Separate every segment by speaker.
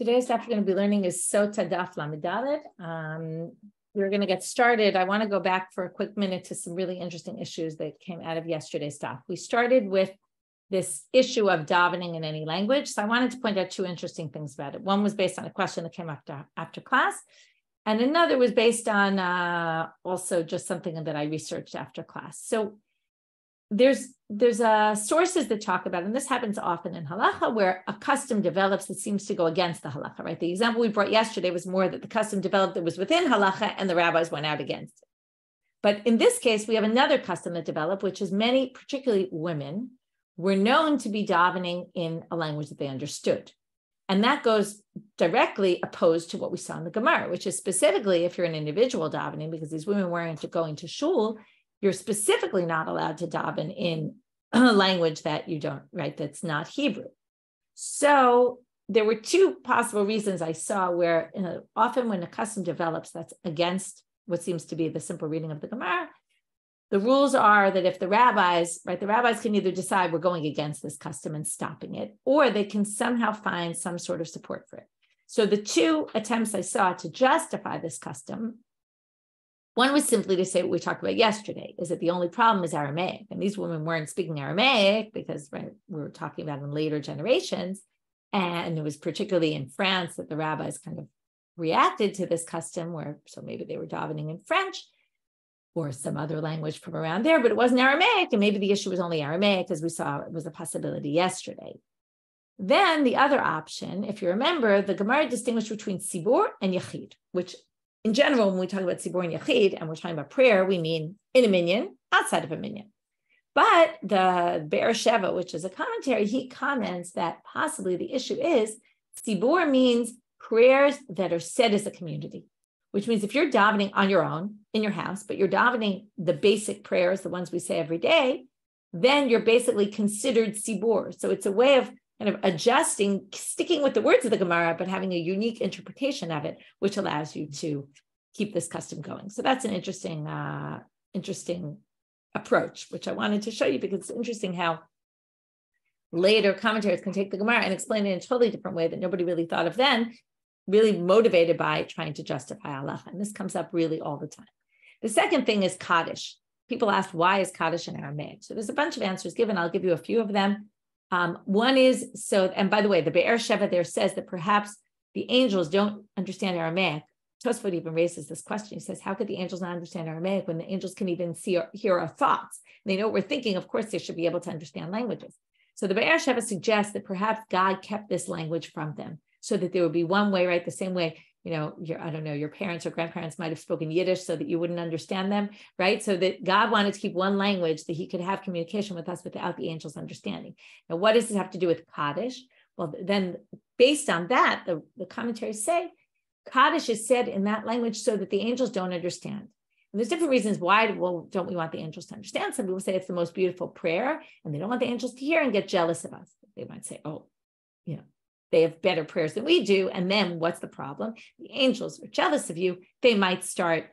Speaker 1: Today's stuff we're going to be learning is Sotah daf Lamid. We're going to get started. I want to go back for a quick minute to some really interesting issues that came out of yesterday's stuff. We started with this issue of davening in any language. So I wanted to point out two interesting things about it. One was based on a question that came up after class, and another was based on also just something that I researched after class. So there's sources that talk about, and this happens often in halacha, where a custom develops that seems to go against the halacha, right? The example we brought yesterday was more that the custom developed that was within halacha and the rabbis went out against it. But in this case, we have another custom that developed, which is many, particularly women, were known to be davening in a language that they understood. And that goes directly opposed to what we saw in the Gemara, which is specifically if you're an individual davening, because these women weren't going to shul, you're specifically not allowed to daven in a language that you don't, right, that's not Hebrew. So there were two possible reasons I saw where often when a custom develops that's against what seems to be the simple reading of the Gemara, the rules are that if the rabbis can either decide we're going against this custom and stopping it, or they can somehow find some sort of support for it. So the two attempts I saw to justify this custom, one was simply to say what we talked about yesterday, is that the only problem is Aramaic. And these women weren't speaking Aramaic because we were talking about in later generations. And it was particularly in France that the rabbis kind of reacted to this custom so maybe they were davening in French or some other language from around there, but it wasn't Aramaic. And maybe the issue was only Aramaic, as we saw it was a possibility yesterday. Then the other option, if you remember, the Gemara distinguished between Sibur and Yachid, which in general, when we talk about Sibur and Yachid, and we're talking about prayer, we mean in a minyan, outside of a minyan. But the Be'er Sheva, which is a commentary, he comments that possibly the issue is Sibur means prayers that are said as a community, which means if you're davening on your own in your house, but you're davening the basic prayers, the ones we say every day, then you're basically considered Sibur. So it's a way of kind of adjusting, sticking with the words of the Gemara, but having a unique interpretation of it, which allows you to keep this custom going. So that's an interesting approach, which I wanted to show you because it's interesting how later commentators can take the Gemara and explain it in a totally different way that nobody really thought of then, really motivated by trying to justify halacha. And this comes up really all the time. The second thing is Kaddish. People ask, why is Kaddish in Aramaic? So there's a bunch of answers given. I'll give you a few of them. One is, and by the way, the Be'er Sheva there says that perhaps the angels don't understand Aramaic. Tosfot even raises this question. He says, how could the angels not understand Aramaic when the angels can even hear our thoughts? They know what we're thinking. Of course, they should be able to understand languages. So the Be'er Sheva suggests that perhaps God kept this language from them so that there would be one way, right? The same way, your parents or grandparents might have spoken Yiddish so that you wouldn't understand them, right? So that God wanted to keep one language that he could have communication with us without the angels understanding. Now, what does this have to do with Kaddish? Well, then based on that, the commentaries say Kaddish is said in that language so that the angels don't understand. And there's different reasons why, don't we want the angels to understand? Some people say it's the most beautiful prayer and they don't want the angels to hear and get jealous of us. They might say, they have better prayers than we do. And then what's the problem? The angels are jealous of you. They might start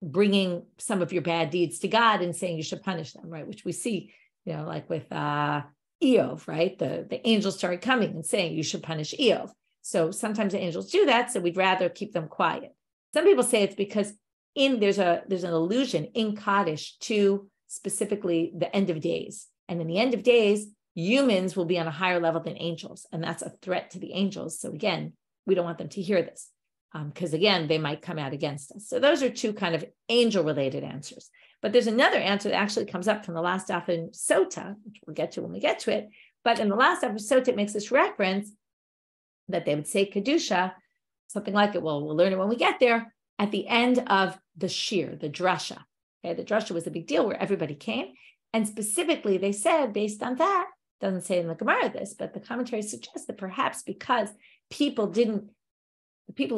Speaker 1: bringing some of your bad deeds to God and saying you should punish them, right? Which we see, like with Eov, right? The angels started coming and saying you should punish Eov. So sometimes the angels do that. So we'd rather keep them quiet. Some people say it's because there's an allusion in Kaddish to specifically the end of days. And in the end of days, humans will be on a higher level than angels, and that's a threat to the angels. So again, we don't want them to hear this because again, they might come out against us. So those are two kind of angel-related answers. But there's another answer that actually comes up from the last daf in Sotah, which we'll get to when we get to it. But in the last daf of Sotah, it makes this reference that they would say Kedusha, something like it. Well, we'll learn it when we get there, at the end of the Shiur, the drashot. Okay, the drashot was a big deal where everybody came. And specifically, they said, based on that, doesn't say in the Gemara this, but the commentary suggests that perhaps because the people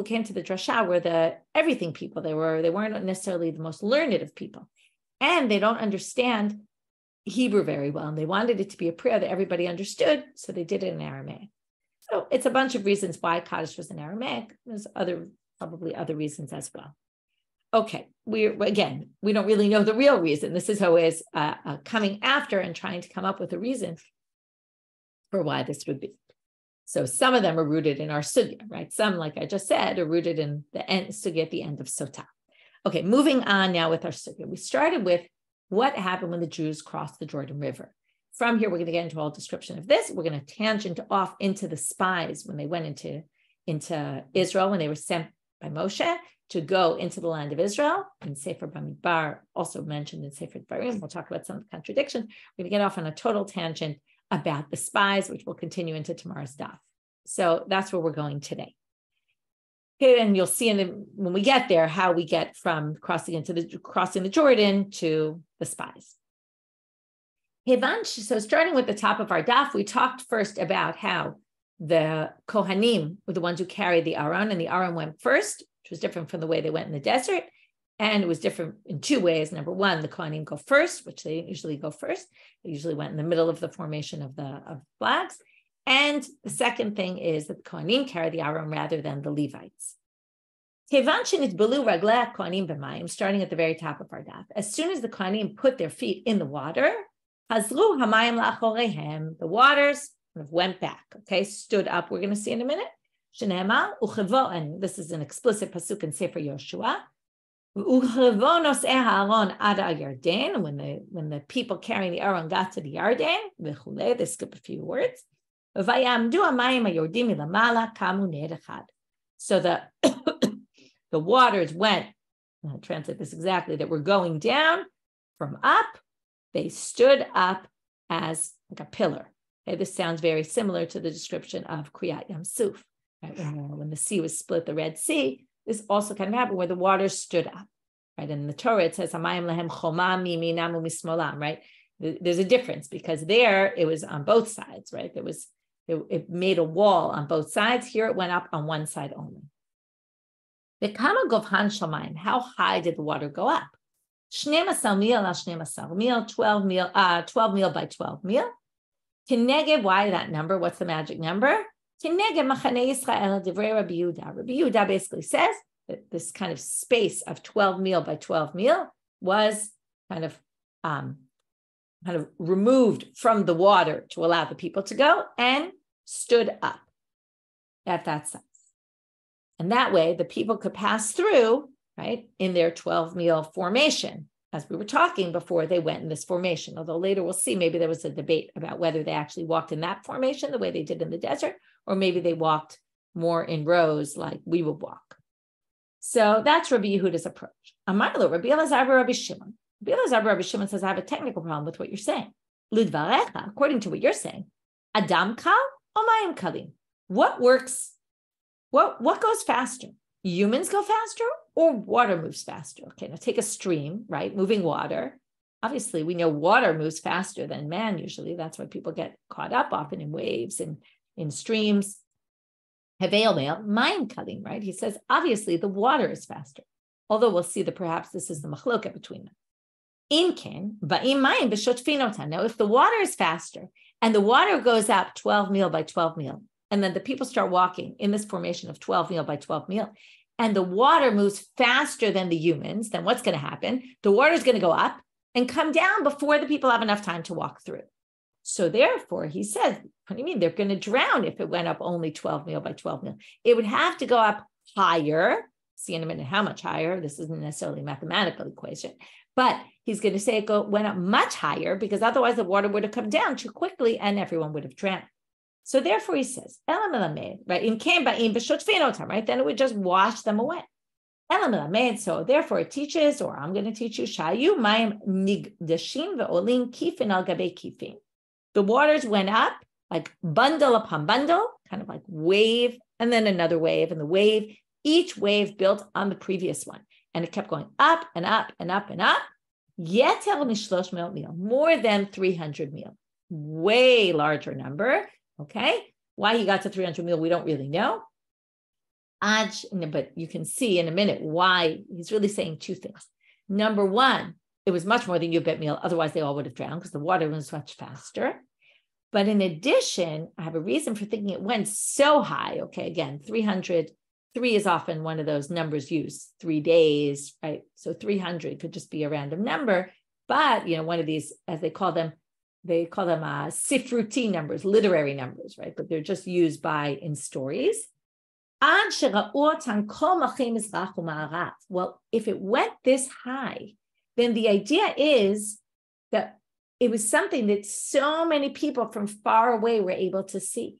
Speaker 1: who came to the drashah were the everything people. They weren't necessarily the most learned of people. And they don't understand Hebrew very well. And they wanted it to be a prayer that everybody understood. So they did it in Aramaic. So it's a bunch of reasons why Kaddish was in Aramaic. There's probably other reasons as well. Okay, we don't really know the real reason. This is always coming after and trying to come up with a reason for why this would be. So some of them are rooted in our sugya, right? Some, like I just said, are rooted in the end sugya at the end of Sotah. Okay, moving on now with our sugya. We started with what happened when the Jews crossed the Jordan River. From here, we're going to get into a whole description of this. We're going to tangent off into the spies when they went into Israel, when they were sent by Moshe to go into the land of Israel. And Sefer Bamidbar, also mentioned in Sefer Devraim. We'll talk about some of the contradictions. We're going to get off on a total tangent about the spies, which will continue into tomorrow's daf. So that's where we're going today. Okay, and you'll see when we get there how we get from crossing the Jordan to the spies. So starting with the top of our daf, we talked first about how the Kohanim were the ones who carried the Aron, and the Aron went first, which was different from the way they went in the desert. And it was different in two ways. Number one, the Kohanim go first, which they usually go first. They usually went in the middle of the formation of flags. And the second thing is that the Kohanim carry the Aron rather than the Levites. Starting at the very top of our daf, as soon as the Kohanim put their feet in the water, the waters went back, okay, stood up. We're going to see in a minute. And this is an explicit pasuk in Sefer Yoshua. When the people carrying the Aron got to the Yarden, they skip a few words. So the waters went, I'll translate this exactly, that were going down from up, they stood up as like a pillar. Okay, this sounds very similar to the description of Kriyat Yam Suf, right? When the sea was split, the Red Sea. This also kind of happened where the waters stood up, right? And in the Torah, it says, Hamayim lehem chomam miminamu mismolam, right? There's a difference because there it was on both sides, right? It made a wall on both sides. Here it went up on one side only. The kama govhan shamayim, how high did the water go up? 12 mil al 12 mil, 12 mil by 12 mil. Negev, why that number? What's the magic number? Negev machane Yisrael Devraim Rabbi Yehuda. Rabbi Yehuda basically says that this kind of space of 12 mil by 12 mil was kind of removed from the water to allow the people to go and stood up at that size. And that way the people could pass through, right, in their 12 mil formation, as we were talking before they went in this formation. Although later we'll see maybe there was a debate about whether they actually walked in that formation the way they did in the desert, or maybe they walked more in rows like we would walk. So that's Rabbi Yehuda's approach. Amarlo, Rabbi Elazar Rabbi Shimon. Rabbi Elazar Rabbi Shimon says, I have a technical problem with what you're saying. Lidvarecha, according to what you're saying, Adam kal or mayim kalim? What works? What goes faster? Humans go faster or water moves faster? Okay, now take a stream, right? Moving water. Obviously, we know water moves faster than man usually. That's why people get caught up often in waves and in streams. Heveil mayim kalim, right? He says, obviously, the water is faster. Although we'll see that perhaps this is the machloket between them. Now, if the water is faster and the water goes up 12 mil by 12 mil, and then the people start walking in this formation of 12 mil by 12 mil, and the water moves faster than the humans, then what's going to happen? The water is going to go up and come down before the people have enough time to walk through. So therefore, he says, what do you mean? They're going to drown if it went up only 12 mil by 12 mil. It would have to go up higher. See in a minute how much higher. This isn't necessarily a mathematical equation, but he's going to say it went up much higher because otherwise the water would have come down too quickly and everyone would have drowned. So therefore he says, right? Right? Then it would just wash them away. So therefore it teaches, or I'm going to teach you, the waters went up like bundle upon bundle, kind of like wave, and then another wave, and the wave, each wave built on the previous one. And it kept going up and up and up and up. More than 300 mil. Way larger number. Okay. Why he got to 300 mil, we don't really know. But you can see in a minute why he's really saying two things. Number one, it was much more than Yubet mil. Otherwise, they all would have drowned because the water was much faster. But in addition, I have a reason for thinking it went so high. Okay. Again, 300. 3 is often one of those numbers used, 3 days, right? So 300 could just be a random number, but one of these, as they call them, they call them sifruti numbers, literary numbers, right? But they're just used in stories. Well, if it went this high, then the idea is that it was something that so many people from far away were able to see.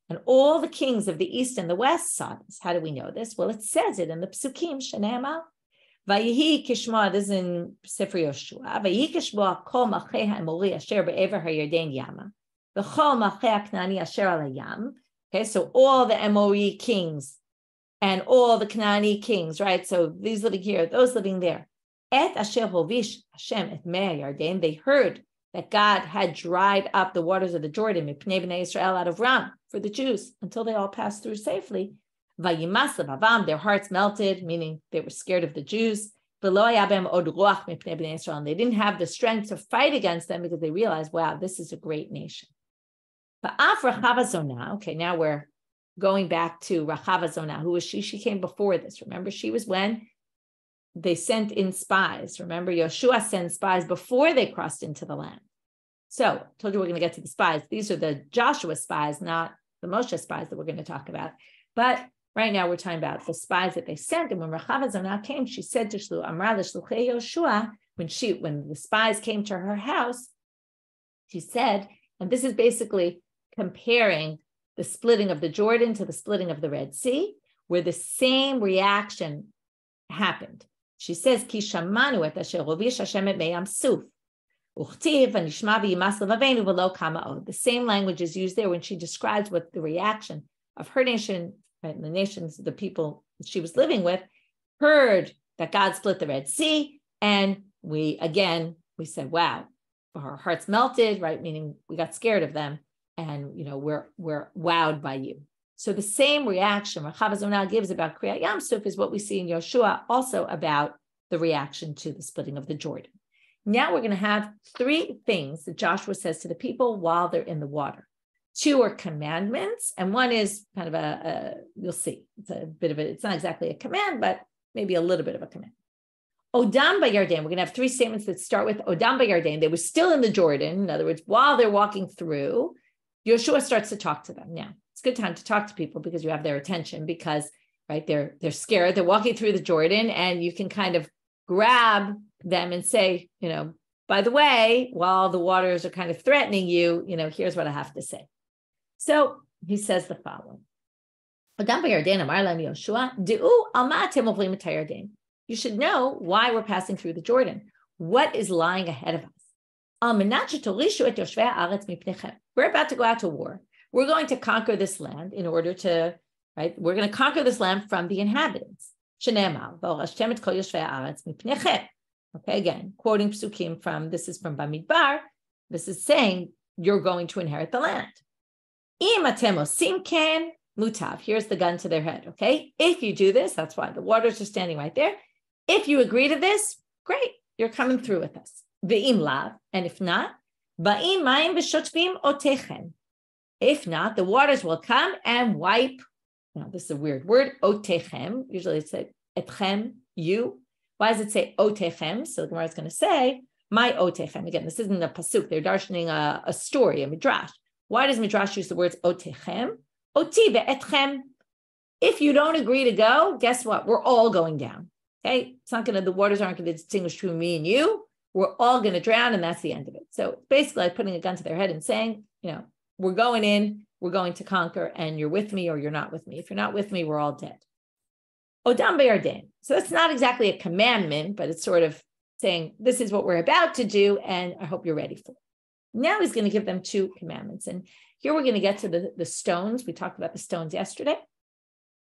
Speaker 1: And all the kings of the east and the west saw this. How do we know this? Well, it says it in the Psukim, Shanema. Vayihi kishma, this is in Sefer Yoshua. Vayihi kishma kol malchei ha'emori asher be'ever ha'yarden yama. V'chol malchei ha'knani asher al hayam. Okay, so all the Amori kings and all the Canaanite kings, right? So these living here, those living there. Et asher hovish Hashem et mei ha'yarden. They heard that God had dried up the waters of the Jordan, mipnei bnei Israel, out of Ram, for the Jews, until they all passed through safely. Vayimas levavam, their hearts melted, meaning they were scared of the Jews. V'lo haya b'hem od ruach mipnei bnei Israel, and they didn't have the strength to fight against them because they realized, wow, this is a great nation. Va'af Rachava Zonah, okay, now we're going back to Rachava Zonah. Who was she? She came before this. Remember, she was when they sent in spies. Remember, Yoshua sent spies before they crossed into the land. So I told you we're going to get to the spies. These are the Joshua spies, not the Moshe spies that we're going to talk about. But right now we're talking about the spies that they sent. And when Rachava Zonah came, she said to Shlu, Amra l'shluchei Yoshua, when the spies came to her house, she said, and this is basically comparing the splitting of the Jordan to the splitting of the Red Sea, where the same reaction happened. She says, Ki shamanu et asher hovish Hashem et mei Suf. The same language is used there when she describes what the reaction of her nation, right, and the nations, the people she was living with, heard that God split the Red Sea. And we said, wow, our hearts melted, right? Meaning we got scared of them. And, we're wowed by you. So the same reaction Rachava Zonah gives about Kriyat Yam Suf is what we see in Yoshua, also about the reaction to the splitting of the Jordan. Now we're going to have three things that Joshua says to the people while they're in the water. Two are commandments, and one is kind of you'll see, it's not exactly a command, but maybe a little bit of a command. Odam Bayarden, we're going to have three statements that start with Odam Bayarden. They were still in the Jordan. In other words, while they're walking through, Yoshua starts to talk to them. Now, it's a good time to talk to people because you have their attention because, right, they're scared. They're walking through the Jordan, and you can kind of grab them and say, by the way, while the waters are kind of threatening you, here's what I have to say. So he says the following. You should know why we're passing through the Jordan. What is lying ahead of us? We're about to go out to war. We're going to conquer this land in order to, right? We're going to conquer this land from the inhabitants. Okay, again, quoting psukim this is from Bamidbar. This is saying you're going to inherit the land. Mutav. Here's the gun to their head. Okay, if you do this, that's why the waters are standing right there. If you agree to this, great, you're coming through with us. Ve'im lav, and if not, ba'im mayim v'shotvim otechem. If not, the waters will come and wipe. Now, this is a weird word. Otechem. Usually it's like etchem, you. Why does it say otechem? So the Gemara is going to say, my otechem. Again, this isn't a pasuk. They're darshaning a story, a midrash. Why does midrash use the words otechem? Oti ve'etchem. If you don't agree to go, guess what? We're all going down. Okay? The waters aren't going to distinguish between me and you. We're all going to drown, and that's the end of it. So basically, like putting a gun to their head and saying, we're going in, we're going to conquer, and you're with me or you're not with me. If you're not with me, we're all dead. Odam Bayarden. So that's not exactly a commandment, but it's sort of saying, this is what we're about to do, and I hope you're ready for it. Now he's going to give them two commandments. And here we're going to get to the stones. We talked about the stones yesterday.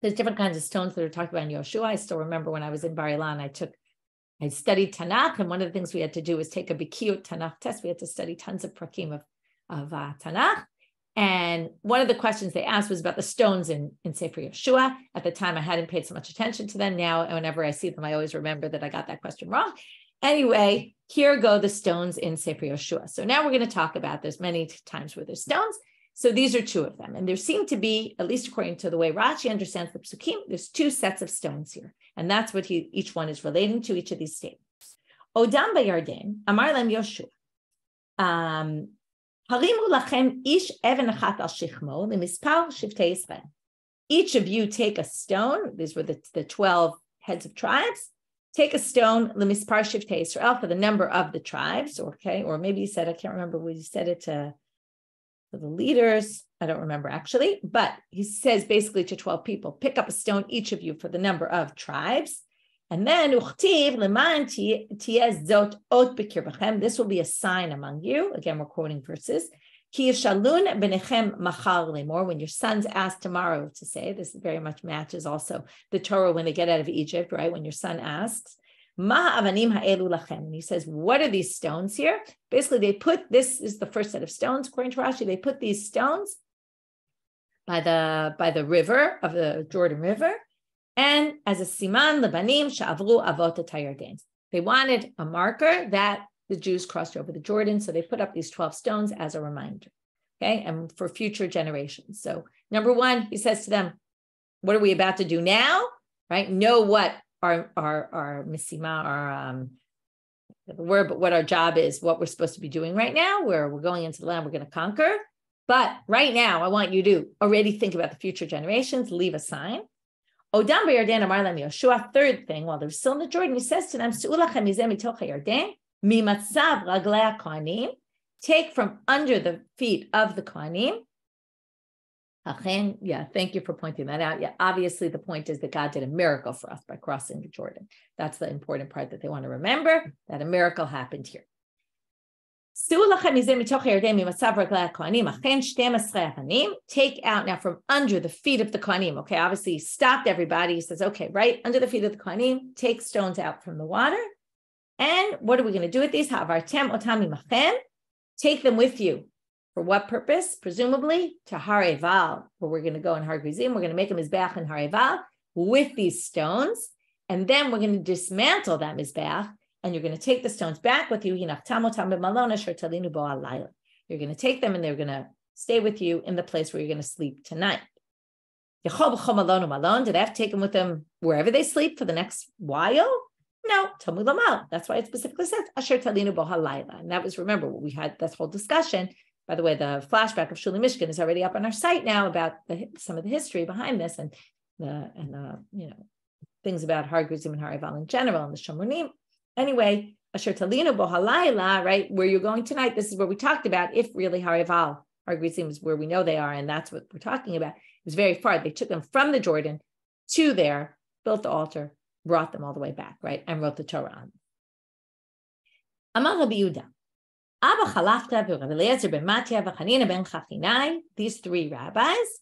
Speaker 1: There's different kinds of stones that are talked about in Yoshua. I still remember when I was in Bar Ilan, I studied Tanakh, and one of the things we had to do was take a Bikiyut Tanakh test. We had to study tons of prakim of Tanakh. And one of the questions they asked was about the stones in Sefer Yoshua. At the time, I hadn't paid so much attention to them. Now, whenever I see them, I always remember that I got that question wrong. Anyway, here go the stones in Sefer Yoshua. So now we're going to talk about, there's many times where there's stones. So these are two of them. And there seem to be, at least according to the way Rashi understands the psukim, there's two sets of stones here. And that's what each one is relating to, each of these statements. Odam Bayarden, Amar Lem Yoshua. Harimu lachem ish even achat al shichmo lemispar shiftei Israel. Each of you take a stone. These were the 12 heads of tribes. Take a stone, lemispar shiftei Israel, for the number of the tribes. Okay, or maybe he said, I can't remember what he said it to the leaders. I don't remember actually, but he says basically to 12 people, pick up a stone, each of you, for the number of tribes. And then, uchtiv leman tiyez zot ot b'kirbachem. This will be a sign among you. Again, we're quoting verses. Ki yishalun benechem machar lemor. When your sons ask tomorrow to say, this very much matches also the Torah when they get out of Egypt, right? When your son asks, ma avanim ha'elu lachem. And he says, what are these stones here? Basically, they put, this is the first set of stones, according to Rashi, they put these stones by the river of the Jordan River, and as a siman lebanim sha'avru avot hayarden. They wanted a marker that the Jews crossed over the Jordan, so they put up these 12 stones as a reminder, okay, and for future generations. So number one, he says to them, what are we about to do now, right? Know what our misima, our the word, but what our job is, what we're supposed to be doing right now, where we're going into the land we're going to conquer. But right now, I want you to already think about the future generations, leave a sign. Odam b'Yarden amar lam Yoshua. Third thing, while they're still in the Jordan, he says to them, Su'u lachem mizeh mitoch hayarden, mimatzav raglei hakohanim. Take from under the feet of the kohanim. Yeah, thank you for pointing that out. Yeah, obviously the point is that God did a miracle for us by crossing the Jordan. That's the important part that they want to remember, that a miracle happened here. Take out now from under the feet of the kohanim. Okay, obviously he stopped everybody. He says, okay, right under the feet of the kohanim, take stones out from the water. And what are we going to do with these? Take them with you. For what purpose? Presumably to Hareval, where we're going to go in Har Gerizim. We're going to make a mizbeach in Hareval with these stones. And then we're going to dismantle that mizbeach. And you're going to take the stones back with you. You're going to take them and they're going to stay with you in the place where you're going to sleep tonight. Do they have to take them with them wherever they sleep for the next while? No. That's why it specifically says Asher Talinu Bo Halayla. And that was, remember, we had this whole discussion. By the way, the flashback of Shuli Mishkan is already up on our site now about some of the history behind this and the things about Har Gerizim and Hareval in general and the Shomonim. Anyway, Asher Talinu Bo Halayla, right, where you're going tonight, this is where we talked about if really Hareval, Har Gerizim is where we know they are, and that's what we're talking about. It was very far. They took them from the Jordan to there, built the altar, brought them all the way back, right, and wrote the Torah on them. Amar Rabbi Yehuda, Abba Chalafta v'Rav Eliezer ben Matya v'Chanina ben Chachinai, these three rabbis,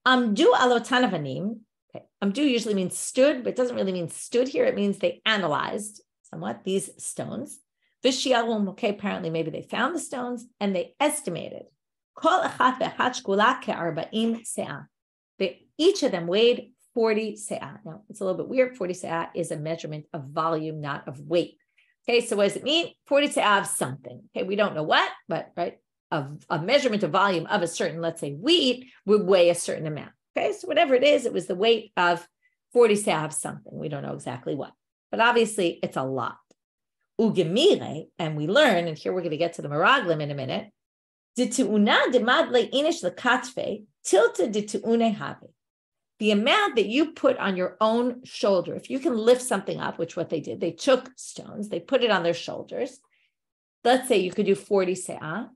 Speaker 1: Amdu alotan avanim. Okay, Amdu usually means stood, but it doesn't really mean stood here. It means they analyzed somewhat these stones. Vishiarum, okay, apparently maybe they found the stones and they estimated. Kol echat ve'echat shkula ke'arba'im seah. Each of them weighed 40 seah. Now, it's a little bit weird. 40 seah is a measurement of volume, not of weight. Okay, so what does it mean? 40 seah of something. Okay, we don't know what, but right, a measurement of volume of a certain, let's say, wheat would weigh a certain amount. Okay, so whatever it is, it was the weight of 40 seah of something. We don't know exactly what. But obviously, it's a lot. Ugemire, and we learn, and here we're going to get to the Meraglim in a minute, the amount that you put on your own shoulder, if you can lift something up, which what they did, they took stones, they put it on their shoulders. Let's say you could do 40 seah.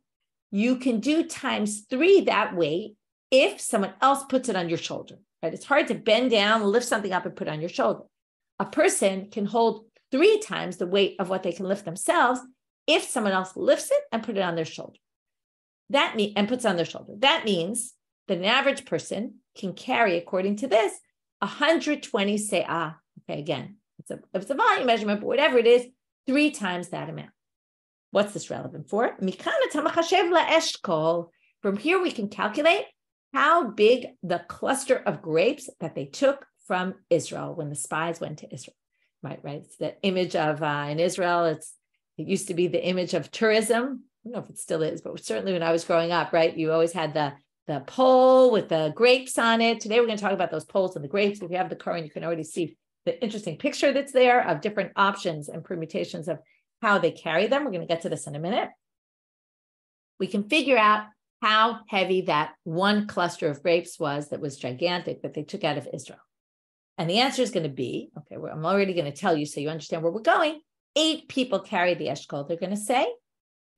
Speaker 1: You can do times 3 that weight if someone else puts it on your shoulder. Right? It's hard to bend down, lift something up, and put it on your shoulder. A person can hold 3 times the weight of what they can lift themselves if someone else lifts it and put it on their shoulder. And puts it on their shoulder. That means that an average person can carry, according to this, 120 seah. Okay, again, it's a volume measurement, but whatever it is, 3 times that amount. What's this relevant for? From here, we can calculate how big the cluster of grapes that they took from Israel when the spies went to Israel, right? It's the image of, in Israel, it used to be the image of tourism. I don't know if it still is, but certainly when I was growing up, right, you always had the pole with the grapes on it. Today, we're going to talk about those poles and the grapes. If you have the Quran, you can already see the interesting picture that's there of different options and permutations of how they carry them. We're going to get to this in a minute. we can figure out how heavy that one cluster of grapes was that was gigantic that they took out of Israel. And the answer is going to be, okay, I'm already going to tell you so you understand where we're going. 8 people carried the eshkol, they're going to say.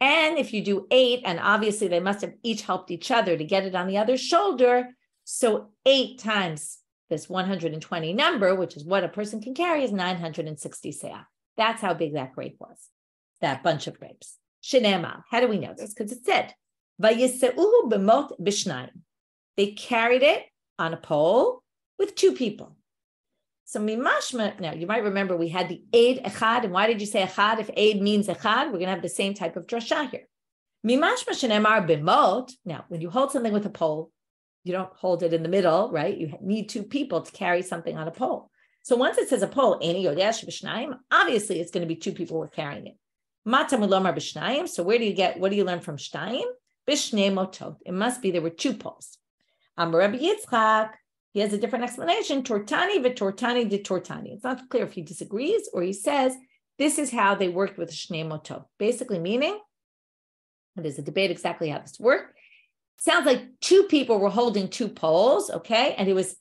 Speaker 1: And if you do 8, and obviously they must have each helped each other to get it on the other shoulder. So 8 times this 120 number, which is what a person can carry, is 960 seah. That's how big that grape was, that bunch of grapes. Shenema, how do we know this? Because it said, Vayiseuhu b'mot b'shnayim. They carried it on a pole with 2 people. So mimashma, now you might remember we had the aid echad, and why did you say echad? If aid means echad, we're going to have the same type of drashah here. Mimashma shenemar b'mot, now when you hold something with a pole, you don't hold it in the middle, right? You need 2 people to carry something on a pole. So once it says a pole, obviously it's going to be 2 people who are carrying it. Mata mulomar b'shnayim, so what do you learn from shnayim? B'shnei motot, it must be there were 2 poles. Amar Rabbi Yitzchak, he has a different explanation. Tortani v'tortani de tortani. It's not clear if he disagrees or he says this is how they worked with shnei motot. Basically meaning, there's a debate exactly how this worked. Sounds like 2 people were holding 2 poles, okay? And it was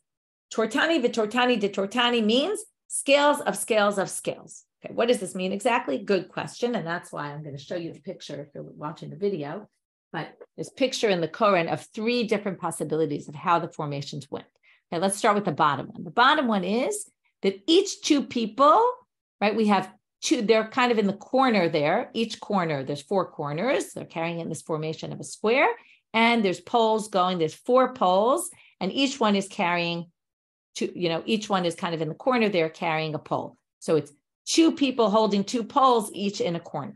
Speaker 1: tortani v'tortani de tortani means scales of scales of scales. Okay, what does this mean exactly? Good question. And that's why I'm going to show you the picture if you're watching the video. But there's a picture in the Koran of 3 different possibilities of how the formations went. Okay, let's start with the bottom one. The bottom one is that each 2 people, right, we have 2, they're kind of in the corner there. Each corner, there's 4 corners. They're carrying in this formation of a square. And there's poles going, there's 4 poles, and each one is carrying 2, each one is kind of in the corner there carrying a pole. So it's 2 people holding 2 poles, each in a corner.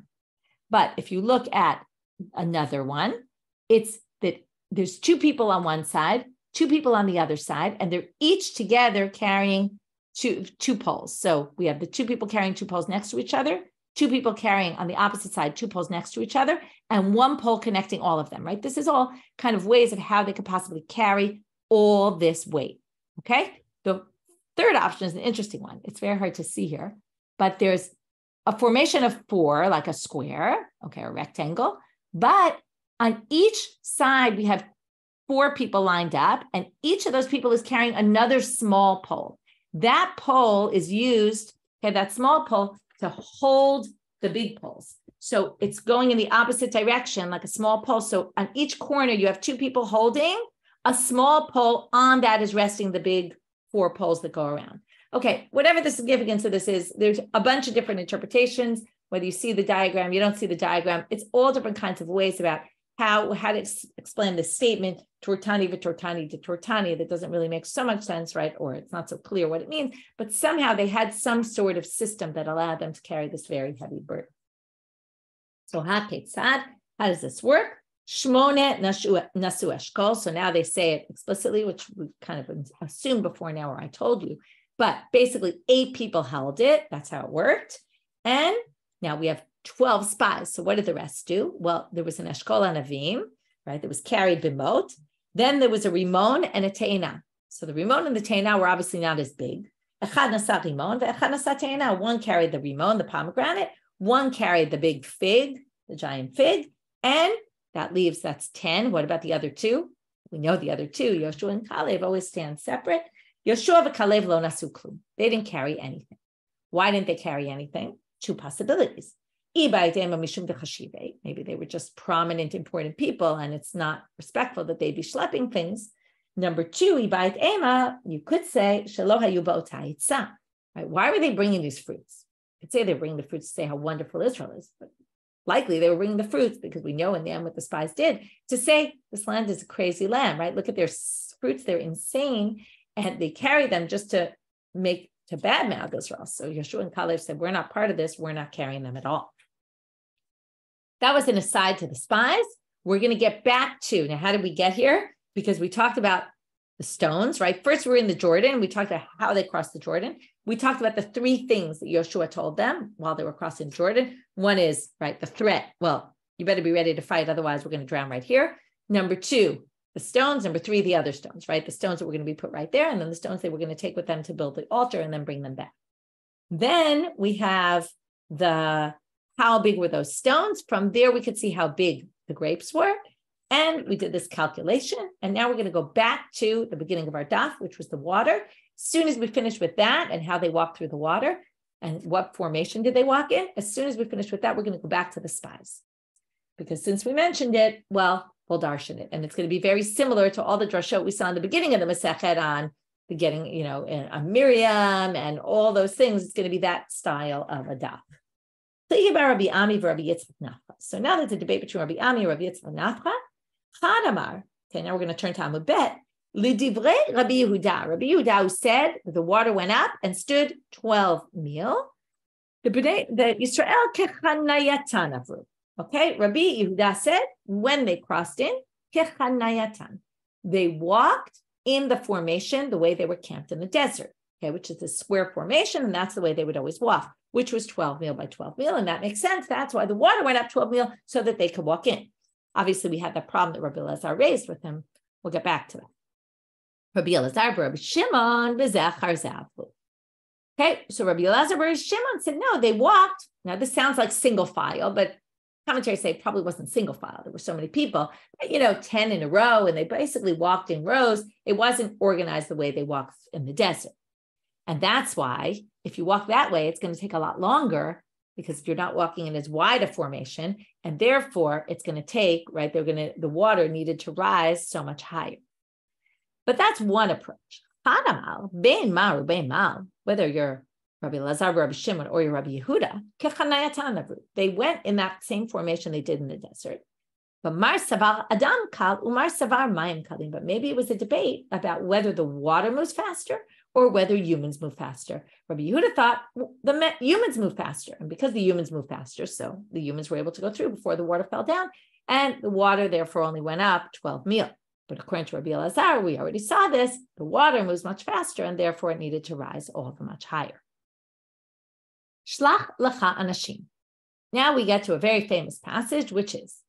Speaker 1: But if you look at another one, it's that there's 2 people on one side, 2 people on the other side, and they're each together carrying two poles. So we have the 2 people carrying 2 poles next to each other, 2 people carrying on the opposite side 2 poles next to each other, and 1 pole connecting all of them, right? This is all kind of ways of how they could possibly carry all this weight, okay? The third option is an interesting one. It's very hard to see here, but there's a formation of 4, like a square, okay, a rectangle, but on each side, we have 4 people lined up, and each of those people is carrying another small pole. That pole is used, okay, that small pole, to hold the big poles. So it's going in the opposite direction, like a small pole. So on each corner, you have 2 people holding a small pole. On that is resting the big 4 poles that go around. Okay, whatever the significance of this is, there's a bunch of different interpretations. Whether you see the diagram, you don't see the diagram, it's all different kinds of ways about how to explain this statement, tortani v'tortani de tortani, that doesn't really make so much sense, right? Or it's not so clear what it means, but somehow they had some sort of system that allowed them to carry this very heavy burden. So how does this work? Shmone nasu eshkol. So now they say it explicitly, which we kind of assumed before now, or I told you, but basically 8 people held it. That's how it worked. And now we have 12 spies. So what did the rest do? Well, there was an eshkol anavim, right? That was carried b'mot. Then there was a rimon and a teina. So the rimon and the teina were obviously not as big. Echad nasa rimon ve'echad nasa teina. One carried the rimon, the pomegranate. One carried the big fig, the giant fig. And that's 10. What about the other 2? We know the other 2, Yoshua and Kaleb, always stand separate. Yoshua and Kaleb lo nasu klum. They didn't carry anything. Why didn't they carry anything? 2 possibilities. Maybe they were just prominent, important people, and it's not respectful that they be schlepping things. Number 2, you could say, right? Why were they bringing these fruits? You could say they're bringing the fruits to say how wonderful Israel is, but likely they were bringing the fruits because we know in the end what the spies did, to say this land is a crazy land, right? Look at their fruits, they're insane, and they carry them just to badmouth Israel. So Yoshua and Kaleb said, we're not part of this, we're not carrying them at all. That was an aside to the spies. We're going to get back to, now how did we get here? Because we talked about the stones, right? First we were in the Jordan. We talked about how they crossed the Jordan. We talked about the 3 things that Yoshua told them while they were crossing Jordan. One is, right, the threat. Well, you better be ready to fight, otherwise we're going to drown right here. Number 2, the stones. Number 3, the other stones, right? The stones that were going to be put right there, and then the stones they were going to take with them to build the altar and then bring them back. Then we have how big were those stones? From there, we could see how big the grapes were. And we did this calculation. And now we're going to go back to the beginning of our daf, which was the water. As soon as we finish with that and how they walked through the water and what formation did they walk in, as soon as we finish with that, we're going to go back to the spies. Because since we mentioned it, well, we'll darshan it. And it's going to be very similar to all the drashot we saw in the beginning of the Masechet on the getting, on Miriam and all those things. It's going to be that style of a daf. So now there's a debate between Rabbi Ami and Rabbi Yitzchak and Nafcha. Okay, now we're going to turn to Amud Bet. L'divrei Rabbi Yehuda. Rabbi Yehuda who said that the water went up and stood 12 mil. The Israel kechanayatan avru. Okay, Rabbi Yehuda said when they crossed in, kechanayatan. They walked in the formation the way they were camped in the desert. Okay, which is a square formation, and that's the way they would always walk, which was 12 mil by 12 mil, and that makes sense. That's why the water went up 12 mil so that they could walk in. Obviously, we had that problem that Rabbi Elazar raised with him. We'll get back to that. Rabbi Elazar, Rabbi Shimon, b'zechar zavu. Okay, so Rabbi Elazar, Rabbi Shimon said, no, they walked. Now, this sounds like single file, but commentaries say it probably wasn't single file. There were so many people, but, 10 in a row, and they basically walked in rows. It wasn't organized the way they walked in the desert. And that's why, if you walk that way, it's going to take a lot longer because you're not walking in as wide a formation, and therefore it's going to take, right, the water needed to rise so much higher. But that's one approach. Whether you're Rabbi Elazar, Rabbi Shimon, or you're Rabbi Yehuda, they went in that same formation they did in the desert. But Mar Savar Adam Kal, Umar Savar Mayim Kalim. But maybe it was a debate about whether the water moves faster or whether humans move faster. Rabbi Yehuda thought the humans move faster. And because the humans move faster, so the humans were able to go through before the water fell down, and the water therefore only went up 12 mil. But according to Rabbi Elazar, we already saw this, the water moves much faster, and therefore it needed to rise all the much higher. Shlach lecha anashim. Now we get to a very famous passage, which is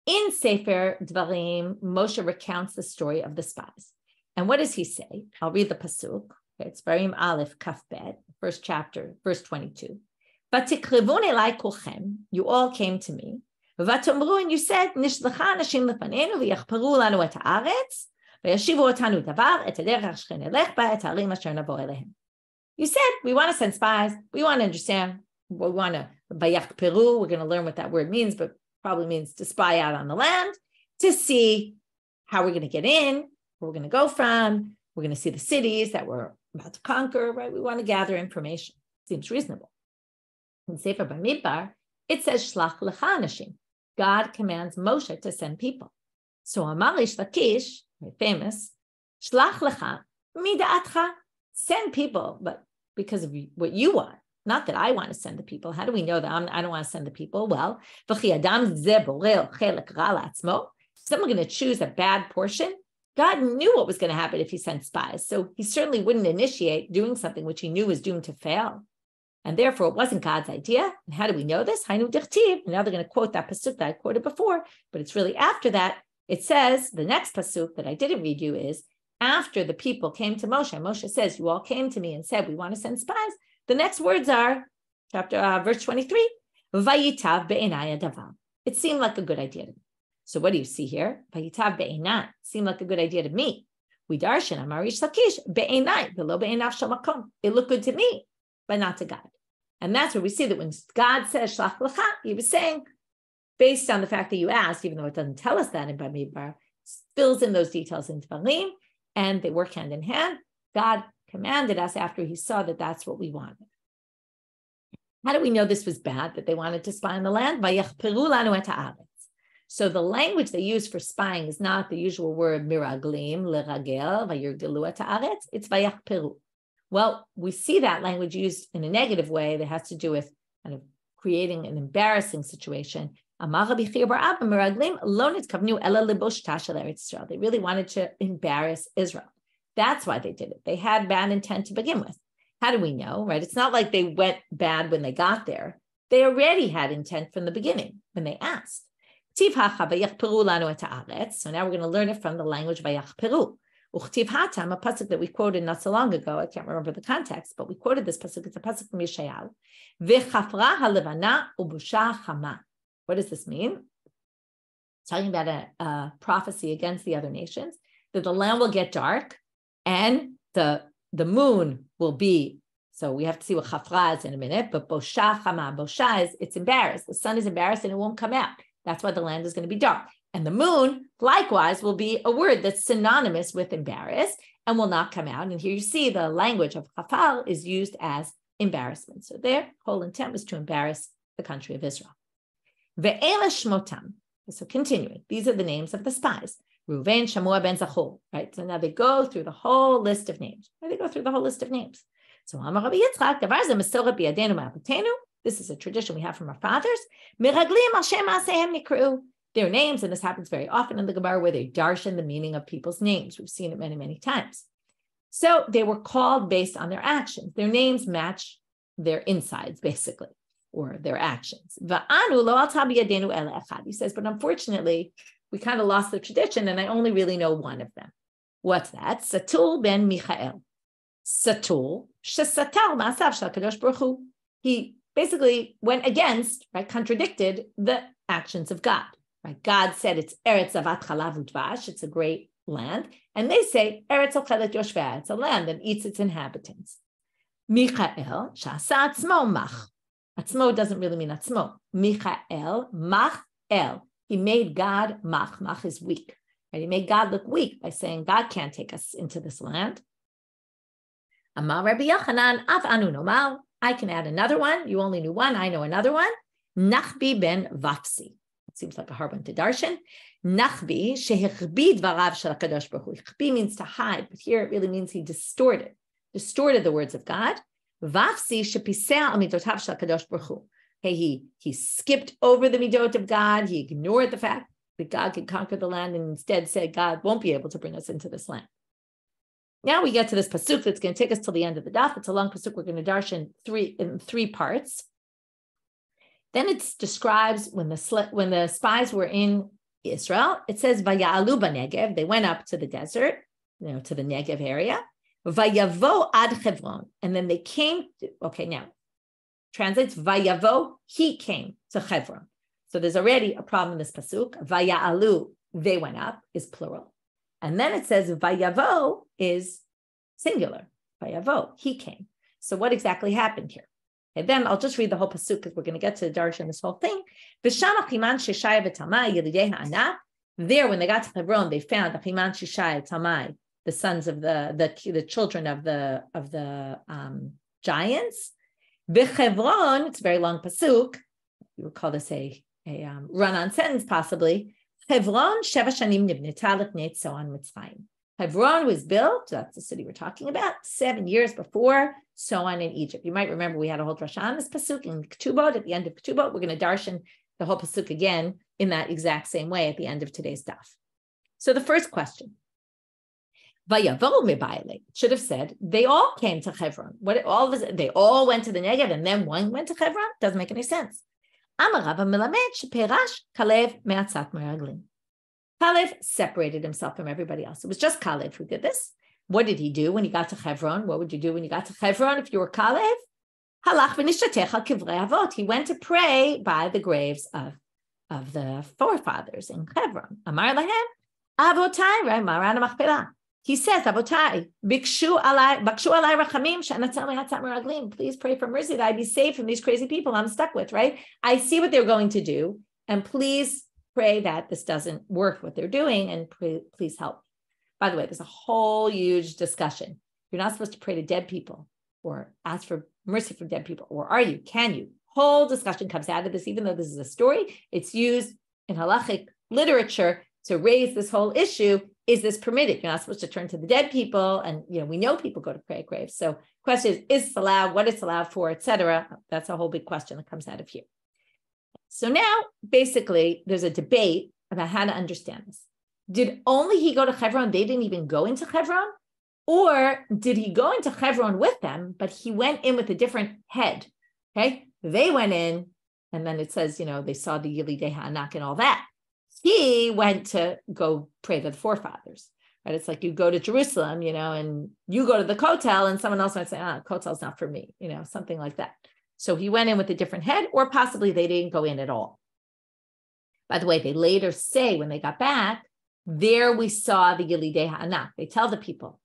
Speaker 1: in Sefer Devraim, Moshe recounts the story of the spies. And what does he say? I'll read the pasuk. It's Devraim Aleph Kaf Bet, first chapter, verse 22. Vatikrivun elai kulchem, you all came to me. Vatomru, and you said, Nishlacha anashim lefanenu v'yachperu lanu et haaretz v'yashivu otanu davar et haderech shchenelech ba et harim asher navo elehem. You said, we want to send spies. We want to understand. We want to, v'yachperu, we're going to learn what that word means, but probably means to spy out on the land, to see how we're going to get in, where we're going to go from. We're going to see the cities that we're about to conquer, right? We want to gather information. Seems reasonable. In Sefer Bamidbar, it says, Shlach lecha anashim. God commands Moshe to send people. So Amar Ish Lakish, very famous, Shlach lecha mida'atcha, send people, but because of what you want. Not that I want to send the people. How do we know that I don't want to send the people? Well, someone going to choose a bad portion. God knew what was going to happen if he sent spies. So he certainly wouldn't initiate doing something which he knew was doomed to fail. And therefore, it wasn't God's idea. And how do we know this? Hainu dichtiv. Now they're going to quote that pasuk that I quoted before, but it's really after that. It says, the next pasuk that I didn't read you is, after the people came to Moshe, Moshe says, you all came to me and said, we want to send spies. The next words are, verse 23, Vayitav be'enai adavar. It seemed like a good idea to me. So what do you see here? Vayitav be'enai. Seemed like a good idea to me. We darshan Amar Ish Lakish be'enai, v'lo be'enav shel makom. It looked good to me, but not to God. And that's where we see that when God says Shlach lecha, he was saying, based on the fact that you asked, even though it doesn't tell us that in Bamidbar, fills in those details in Devraim, and they work hand in hand. God commanded us after he saw that that's what we wanted. How do we know this was bad, that they wanted to spy on the land? So the language they use for spying is not the usual word miraglim, leragel, vayirgelu et haaretz. It's vayachperu. Well, we see that language used in a negative way that has to do with kind of creating an embarrassing situation. They really wanted to embarrass Israel. That's why they did it. They had bad intent to begin with. How do we know, right? It's not like they went bad when they got there. They already had intent from the beginning when they asked. So now we're going to learn it from the language vayachperu. A pasuk that we quoted not so long ago. I can't remember the context, but we quoted this pasuk. It's a pasuk from Yeshayahu. What does this mean? talking about a prophecy against the other nations, that the land will get dark and the moon will be, so we have to see what chafra is in a minute, but bosha chama, bosha is, it's embarrassed. The sun is embarrassed and it won't come out. That's why the land is going to be dark. And the moon, likewise, will be a word that's synonymous with embarrassed and will not come out. And here you see the language of chafal is used as embarrassment. So their whole intent was to embarrass the country of Israel. Ve'ela shmotam. So continuing, these are the names of the spies. Reuven, Shamua, Ben Zachor. Right. So now they go through the whole list of names. So Amar Rabbi Yitzchak, Davar ze Mesorah biyadenu ma'avotenu. This is a tradition we have from our fathers. Miraglim al shem ma'asehem nikru. Their names, and this happens very often in the Gemara, where they darshan the meaning of people's names. We've seen it many, many times. So they were called based on their actions. Their names match their insides, basically, or their actions. Va'anu lo al biyadenu ela echad. He says, but unfortunately, we kind of lost the tradition, and I only really know one of them. What's that? Satul ben Michael. Satul, shesatal ma'asav shel Kadosh Baruch Hu. He basically went against, right, contradicted the actions of God. Right? God said it's Eretz Zavat Chalav Udvash, it's a great land, and they say Eretz Ochelet Yoshveh, it's a land that eats its inhabitants. Michael, shasa atzmo mach. Atzmo doesn't really mean atzmo. Michael, mach el. He made God mach. Mach is weak. Right? He made God look weak by saying God can't take us into this land. Amar Rabbi Yochanan, af anu nomar. I can add another one. You only knew one. I know another one. Nachbi ben Vapsi. It seems like a hard one to darshan. Nachbi shehichbi dvarav shel HaKadosh Baruch Hu. Hichbi means to hide, but here it really means he distorted the words of God. Vapsi shepiseh al midotav shel HaKadosh Baruch Hu. Okay, he skipped over the midot of God. He ignored the fact that God could conquer the land and instead said God won't be able to bring us into this land. Now we get to this pasuk that's going to take us till the end of the daf. It's a long pasuk. We're going to darshan in three parts. Then it describes when the spies were in Israel. It says Vaya'alu b'Negev. They went up to the desert, to the Negev area. Vayavo ad Hebron, and then they came. Now translates Vayavo. He came to Hebron. So there's already a problem in this pasuk. Vaya'alu, they went up, is plural. And then it says Vayavo is singular. Vayavo, he came. So what exactly happened here? And then I'll just read the whole pasuk because we're going to get to the darshan this whole thing. There, when they got to Hebron, they found Achiman, Shishai, Talmai, the sons of the children of the giants. B'Hebron, it's a very long pasuk. You would call this a run-on sentence, possibly. Hebron sheva shanim nibnita l'pnei Zoan Mitzrayim. Hebron was built, that's the city we're talking about, 7 years before Zoan in Egypt. You might remember we had a whole drashot on this pasuk in Ketubot. At the end of Ketubot, we're going to darshan the whole pasuk again in that exact same way at the end of today's daf. So the first question, Vayavo mebayale, should have said they all came to Hebron. They all went to the Negev and then one went to Hebron? Doesn't make any sense. Kaleb separated himself from everybody else. It was just Kaleb who did this. What did he do when he got to Hebron? What would you do when you got to Hebron if you were Kaleb? He went to pray by the graves of the forefathers in Hebron. Amar lahem, avotai, right? Maran machpelah. He says, Avotai, bikshu alai rachamim she'anatzal me'atzat meraglim. Please pray for mercy that I be saved from these crazy people I'm stuck with, right? I see what they're going to do, and please pray that this doesn't work, what they're doing, and please help. By the way, there's a whole huge discussion. You're not supposed to pray to dead people or ask for mercy from dead people, or are you? Can you? Whole discussion comes out of this, even though this is a story. It's used in halachic literature to raise this whole issue. Is this permitted? You're not supposed to turn to the dead people. And, we know people go to pray at graves. So question is this allowed? What it's allowed for, etc. That's a whole big question that comes out of here. So now, basically, there's a debate about how to understand this. Did only he go to Hebron? They didn't even go into Hebron? Or did he go into Hebron with them, but he went in with a different head? Okay, they went in, and then it says, they saw the Yilidei Ha'anak and all that. He went to go pray to the forefathers, right? It's like you go to Jerusalem, and you go to the Kotel, and someone else might say, Kotel's not for me, something like that. So he went in with a different head, or possibly they didn't go in at all. By the way, they later say when they got back, there we saw the Yelidei Ha'anak. They tell the people.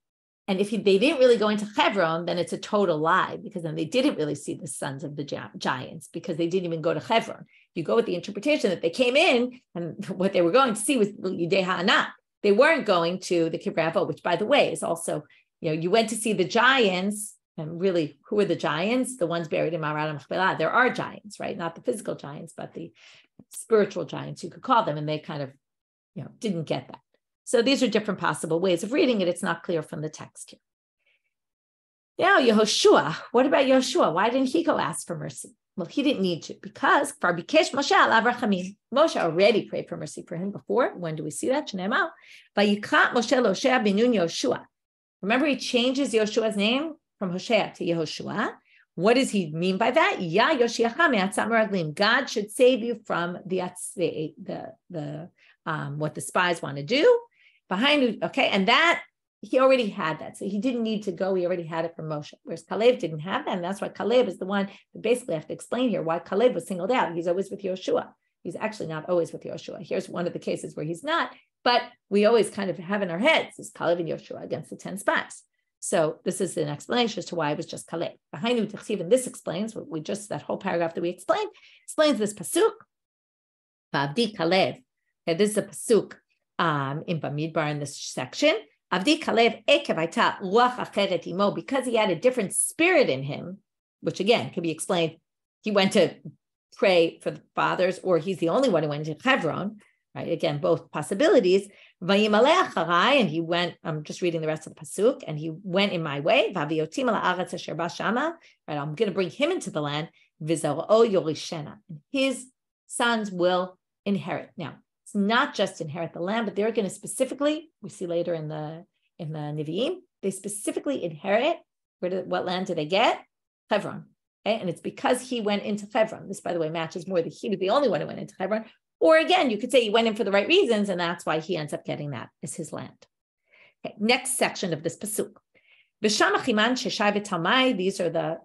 Speaker 1: And if they didn't really go into Hebron, then it's a total lie, because then they didn't really see the sons of the giants, because they didn't even go to Hebron. If you go with the interpretation that they came in and what they were going to see was Yelidei Ha'anak. They weren't going to the Kivrei Avot, which, by the way, is also, you went to see the giants. And really, who are the giants? The ones buried in Ma'arat HaMachpelah. There are giants, right? Not the physical giants, but the spiritual giants, you could call them. And they kind of, didn't get that. So these are different possible ways of reading it. It's not clear from the text here. Now, Yehoshua, what about Yehoshua? Why didn't he go ask for mercy? Well, he didn't need to, because Moshe already prayed for mercy for him before. When do we see that? Remember, he changes Yehoshua's name from Hoshea to Yehoshua. What does he mean by that? God should save you from what the spies want to do. And that he already had that. So he didn't need to go. He already had it from Moshe. Whereas Kaleb didn't have that. And that's why Kaleb is the one that basically have to explain here why Kaleb was singled out. He's always with Yehoshua. He's actually not always with Yehoshua. Here's one of the cases where he's not, but we always kind of have in our heads is Kaleb and Yehoshua against the 10 spies. So this is an explanation as to why it was just Kaleb. And this explains what that whole paragraph that we explained, explains this pasuk. V'avdi Kaleb. Okay, this is a pasuk in Bamidbar in this section. Avdi Kaleb ekev hayta ruach acheret imo, because he had a different spirit in him, which again can be explained. He went to pray for the fathers, or he's the only one who went to Hebron. Right? Again, both possibilities. Vayimaleh acharai, and he went. I'm just reading the rest of the pasuk, and he went in my way. V'aviotim ala aretz asher bashama. Right, I'm going to bring him into the land. V'zaro yorishena, and his sons will inherit. Now, it's not just inherit the land, but they're going to specifically, we see later in the Nevi'im, they specifically inherit. What land do they get? Hebron. Okay? And it's because he went into Hebron. This, by the way, matches more that he was the only one who went into Hebron. Or again, you could say he went in for the right reasons, and that's why he ends up getting that as his land. Okay, next section of this pasuk. These are the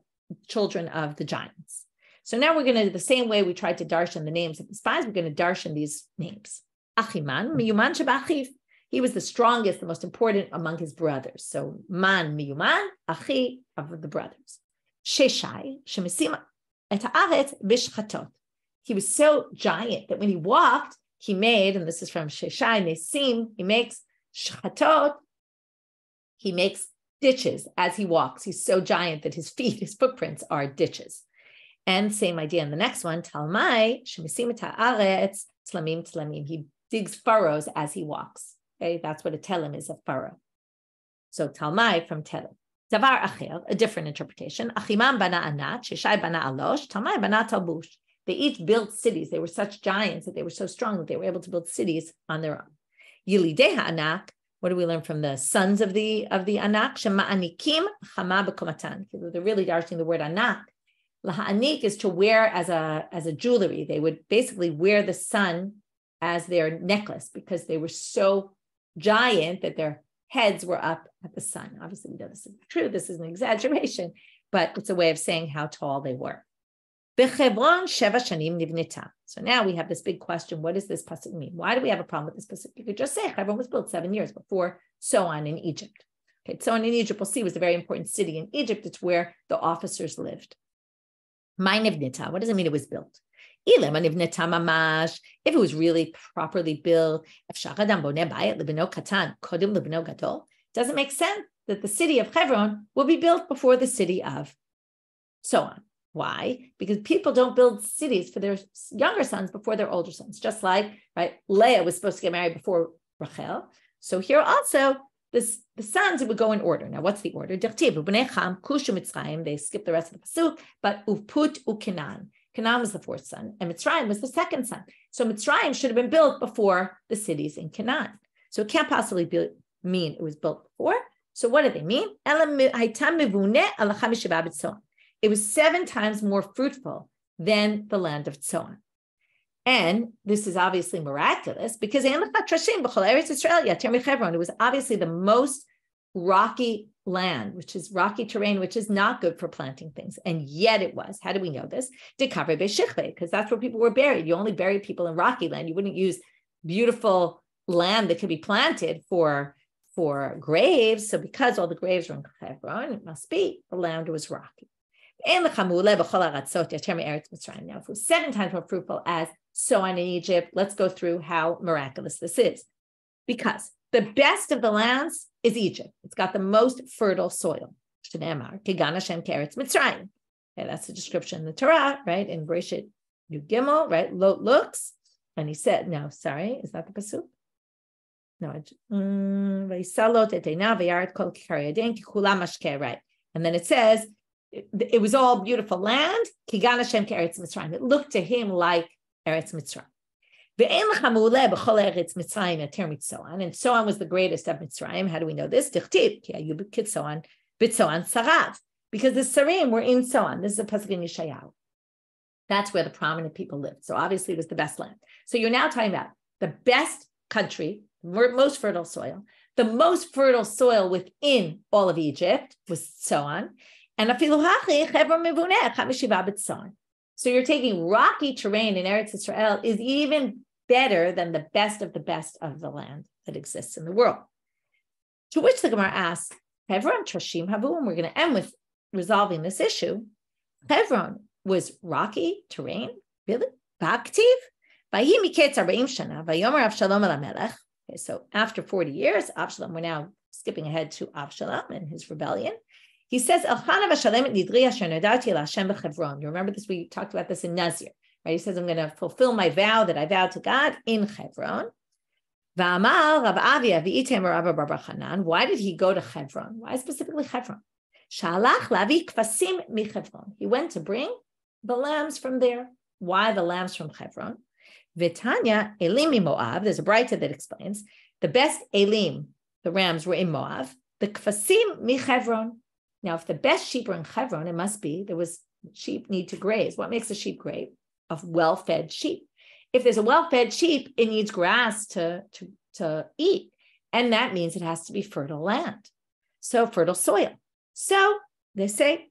Speaker 1: children of the giants. So now we're going to do the same way we tried to darshan the names of the spies. We're going to darshan these names. Achiman, miyuman shebachiv. He was the strongest, the most important among his brothers. So man miyuman, achi of the brothers. Sheshai, shemesim et haaretz bishchatot. He was so giant that when he walked, he made, and this is from Sheshai Nesim, he makes shchatot, he makes ditches as he walks. He's so giant that his feet, his footprints are ditches. And same idea in the next one, Talmai, Shemisim Ta'aretz, Tlamim Tlamim. He digs furrows as he walks. Okay, that's what a telim is, a furrow. So Talmai from telim. Davar Acher, a different interpretation. Achimam bana anat, Sheshai bana alosh, Talmai bana talbush. They each built cities. They were such giants that they were so strong that they were able to build cities on their own. Yilidei ha'anak, what do we learn from the sons of the anak? Shema'anikim chama b'komatan. They're really darsing the word anak. Laha'anik is to wear as a jewelry. They would basically wear the sun as their necklace because they were so giant that their heads were up at the sun. Obviously, we know this is true. This is an exaggeration, but it's a way of saying how tall they were. B'Hebron sheva shanim nivnita. So now we have this big question. What does this pasuk mean? Why do we have a problem with this pasuk? You could just say Hebron was built 7 years before Zoan in Egypt. Okay, Zoan in Egypt, we'll see, was a very important city in Egypt. It's where the officers lived. My nivnita, what does it mean it was built? If it was really properly built, doesn't make sense that the city of Hebron will be built before the city of Zoan. Why? Because people don't build cities for their younger sons before their older sons. Just like, right, Leah was supposed to get married before Rachel. So here also, the sons, it would go in order. Now, what's the order? They skip the rest of the pasuk, but Uput Ukenan. Canaan was the fourth son, and Mitzrayim was the second son. So Mitzrayim should have been built before the cities in Canaan. So it can't possibly mean it was built before. So what do they mean? It was 7 times more fruitful than the land of Zoan. And this is obviously miraculous because it was obviously the most rocky land, which is rocky terrain, which is not good for planting things. And yet it was. How do we know this? Because that's where people were buried. You only buried people in rocky land. You wouldn't use beautiful land that could be planted for graves. So because all the graves were in Hebron, it must be the land was rocky. Now, if it was 7 times more fruitful as Zoan in Egypt, let's go through how miraculous this is. Because the best of the lands is Egypt. It's got the most fertile soil. Okay, that's the description in the Torah, right? In Bereshit Yud Gimel, right? Lot looks, and he said, no, sorry, is that the pasuk? No, right. And then it says, it was all beautiful land. It looked to him like Eretz Mitzrayim. And Zoan was the greatest of Mitzrayim. How do we know this? Because the Sarim were in Zoan. This is a pasuk in Yeshayahu. That's where the prominent people lived. So obviously it was the best land. So you're now talking about the best country, most fertile soil. The most fertile soil within all of Egypt was Zoan. And so you're taking rocky terrain in Eretz Israel is even better than the best of the land that exists in the world. To which the Gemara asks, Hebron Trashim Havu, and we're going to end with resolving this issue. Hebron was rocky terrain, really? Ba'aktiv? Okay, so after 40 years, Avshalom, we're now skipping ahead to Avshalom and his rebellion. He says, you remember this? We talked about this in Nazir, right? He says, I'm going to fulfill my vow that I vowed to God in Hebron. Why did he go to Hebron? Why specifically Hebron? He went to bring the lambs from there. Why the lambs from Hebron? Vitanya, Elim Moab, there's a Braita that explains, the best Elim, the rams, were in Moab. The Kfasim mi Hebron. Now, if the best sheep were in Hebron, it must be sheep need to graze. What makes a sheep great? A well-fed sheep. If there's a well-fed sheep, it needs grass to eat. And that means it has to be fertile land. So fertile soil. So they say,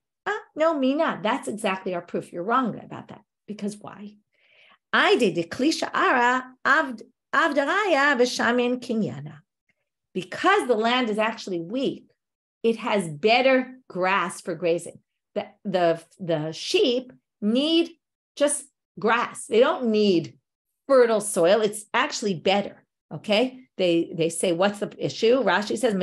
Speaker 1: no, Mina, that's exactly our proof. You're wrong about that. Because why? Because the land is actually weak, it has better grass for grazing. The sheep need just grass. They don't need fertile soil. It's actually better. Okay. They say, what's the issue? Rashi says,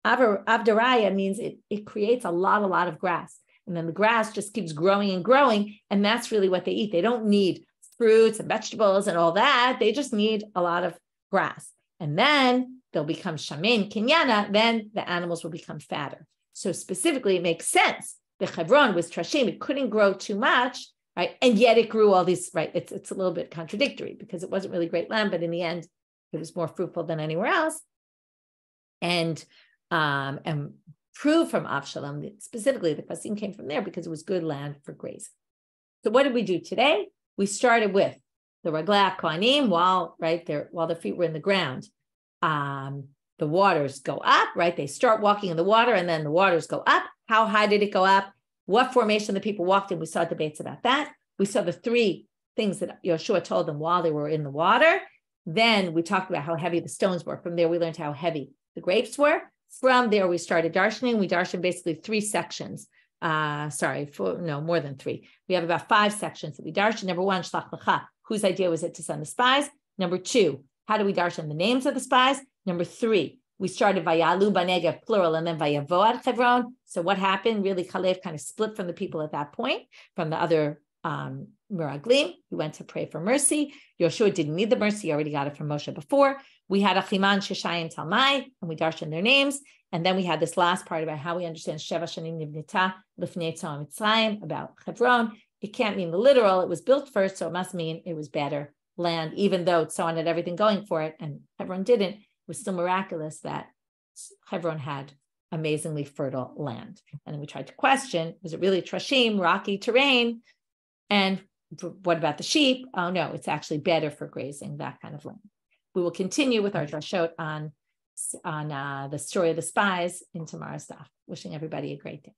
Speaker 1: Avdaraya means it creates a lot of grass. And then the grass just keeps growing and growing. And that's really what they eat. They don't need fruits and vegetables and all that. They just need a lot of grass. And then they'll become shamin, kinyana, then the animals will become fatter. So specifically, it makes sense. The Hebron was trashim, it couldn't grow too much, right? And yet it grew all these, right? It's a little bit contradictory because it wasn't really great land, but in the end, it was more fruitful than anywhere else. And proved from Avshalom that specifically the Kfasim came from there because it was good land for grazing. So what did we do today? We started with the Raglei Kohanim while their feet were in the ground. The waters go up, right? They start walking in the water and then the waters go up. How high did it go up? What formation the people walked in? We saw debates about that. We saw the 3 things that Yoshua told them while they were in the water. Then we talked about how heavy the stones were. From there, we learned how heavy the grapes were. From there, we started darshaning. We darshaned basically 3 sections. More than 3. We have about 5 sections that we darshan. Number 1, shlach lecha. Whose idea was it to send the spies? Number 2, how do we darshan the names of the spies? Number 3, we started Vayalu Negev, plural, and then Vayavo ad Hebron. So what happened? Really, Kaleb kind of split from the people at that point, from the other Meraglim. He went to pray for mercy. Yoshua didn't need the mercy. He already got it from Moshe before. We had Achiman, Sheshai, and Talmai, and we darshan their names. And then we had this last part about how we understand Sheva Shanim Nivnita Lifnei Tzom Mitzrayim, about Hebron. It can't mean the literal. It was built first, so it must mean it was better land, even though Zoan had everything going for it and Hebron didn't. It was still miraculous that Hebron had amazingly fertile land. And then we tried to question, was it really trashim, rocky terrain? And what about the sheep? Oh no, it's actually better for grazing, that kind of land. We will continue with our drashot on on the story of the spies in tomorrow's daf. Wishing everybody a great day.